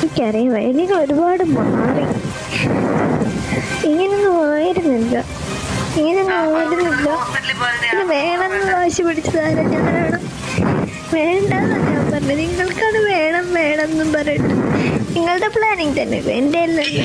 എനിക്കറിയാം, എനിക്ക് ഒരുപാട് മാറി. ഇങ്ങനൊന്നും ആയിരുന്നില്ല. പിന്നെ വേണമെന്ന് വാശി പിടിച്ചതാണ് ഞാനാണ്. വേണ്ടെന്ന് ഞാൻ പറഞ്ഞത്. നിങ്ങൾക്കത് വേണം വേണം എന്നും പറഞ്ഞിട്ട് നിങ്ങളുടെ പ്ലാനിങ് തന്നെ, എൻ്റെ അല്ലല്ലോ.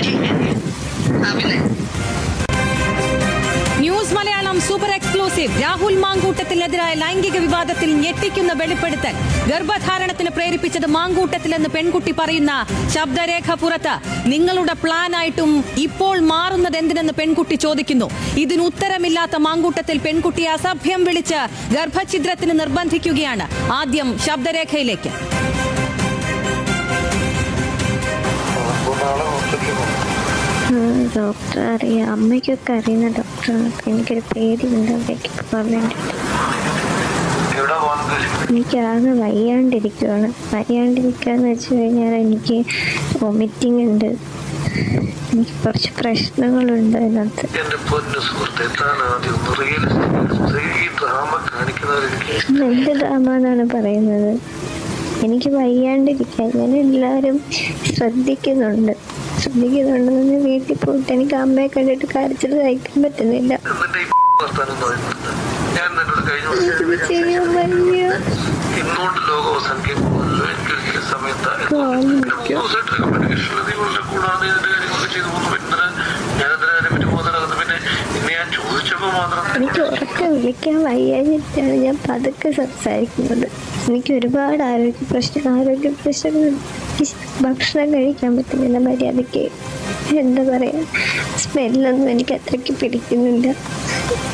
News Malayalam super exclusive. Rahul മാങ്കൂട്ടത്തിനെതിരായ ലൈംഗിക വിവാദത്തിൽ ഞെട്ടിക്കുന്ന വെളിപ്പെടുത്തൽ. ഗർഭധാരണത്തിന് പ്രേരിപ്പിച്ചത് മാങ്കൂട്ടത്തിലെന്ന് പെൺകുട്ടി പറയുന്ന ശബ്ദരേഖ പുറത്ത്. നിങ്ങളുടെ പ്ലാനായിട്ടും ഇപ്പോൾ മാറുന്നത് എന്തിനെന്ന് പെൺകുട്ടി ചോദിക്കുന്നു. ഇതിന് ഉത്തരമില്ലാത്ത മാങ്കൂട്ടത്തിൽ പെൺകുട്ടിയെ അസഭ്യം വിളിച്ച് ഗർഭഛിദ്രത്തിന് നിർബന്ധിക്കുകയാണ്. ആദ്യം ശബ്ദരേഖയിലേക്ക്. ഡോക്ടർ അറിയാം, അമ്മയ്ക്കൊക്കെ അറിയുന്ന ഡോക്ടറാണ്. എനിക്കൊരു പേടിയുണ്ട് അവിടേക്ക് പോകാൻ വേണ്ടിയിട്ട്. എനിക്കാകെ വയ്യാണ്ടിരിക്കുകയാണ്. വയ്യാണ്ടിരിക്കുകയെന്ന് വെച്ച് കഴിഞ്ഞാൽ എനിക്ക് വൊമിറ്റിംഗ് ഉണ്ട്, എനിക്ക് കുറച്ച് പ്രശ്നങ്ങളുണ്ട് അതിനകത്ത്. എന്ത് ഡ്രാമ എന്നാണ് പറയുന്നത്? എനിക്ക് വയ്യാണ്ടിരിക്കാൻ ഞാൻ എല്ലാവരും ശ്രദ്ധിക്കുന്നുണ്ടെന്ന് വീട്ടിൽ പോയിട്ട് എനിക്ക് അമ്മയെ കണ്ടിട്ട് കരച്ചിൽ സഹിക്കാൻ പറ്റുന്നില്ല. എനിക്ക് ഉറക്കെ വിളിക്കാൻ വയ്യാഞ്ഞിട്ടാണ് ഞാൻ പതുക്കെ സംസാരിക്കുന്നത്. എനിക്ക് ഒരുപാട് ആരോഗ്യ പ്രശ്നങ്ങൾ. ഭക്ഷണം കഴിക്കാൻ പറ്റുന്നില്ല മര്യാദയ്ക്ക്. എന്താ പറയുക, സ്മെല്ലൊന്നും എനിക്ക് അത്രയ്ക്ക് പിടിക്കുന്നില്ല.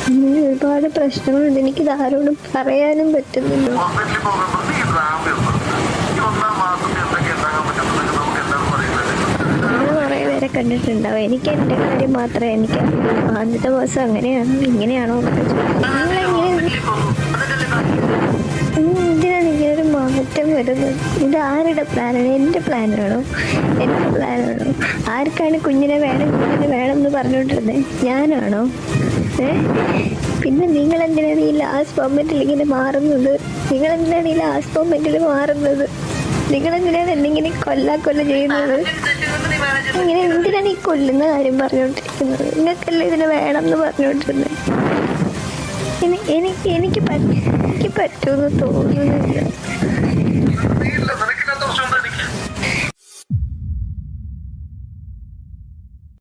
അങ്ങനെ ഒരുപാട് പ്രശ്നങ്ങളുണ്ട്. എനിക്കിത് ആരോടും പറയാനും പറ്റുന്നില്ല. കുറേ പേരെ കണ്ടിട്ടുണ്ടാവും. എനിക്ക് എൻ്റെ കാര്യം മാത്രമേ എനിക്കറിയൂ. ആദ്യത്തെ ദിവസം അങ്ങനെയാണോ ഇങ്ങനെയാണോ എന്തിനാണ് ഇങ്ങനൊരു മാറ്റം വരുന്നത്? ഇത് ആരുടെ പ്ലാനാണ്? എൻ്റെ പ്ലാനാണോ? ആർക്കാണ് കുഞ്ഞിനെ വേണം എന്ന് പറഞ്ഞുകൊണ്ടിരുന്നത്? ഞാനാണോ? പിന്നെ നിങ്ങളെന്തിനാണ് ഈ ലാസ്റ്റ് മൊമെന്റിൽ ഇങ്ങനെ മാറുന്നത്? നിങ്ങളെന്തിനാണ് എന്തെങ്കിലും കൊല്ല ചെയ്യുന്നത്? ഇങ്ങനെ എന്തിനാണ് ഈ കൊല്ലുന്ന കാര്യം പറഞ്ഞുകൊണ്ടിരിക്കുന്നത്? നിങ്ങൾക്കല്ലേ ഇതിന് വേണം എന്ന് പറഞ്ഞുകൊണ്ടിരുന്നത്? എനിക്ക് പറ്റുമെന്ന് തോന്നുന്നില്ല.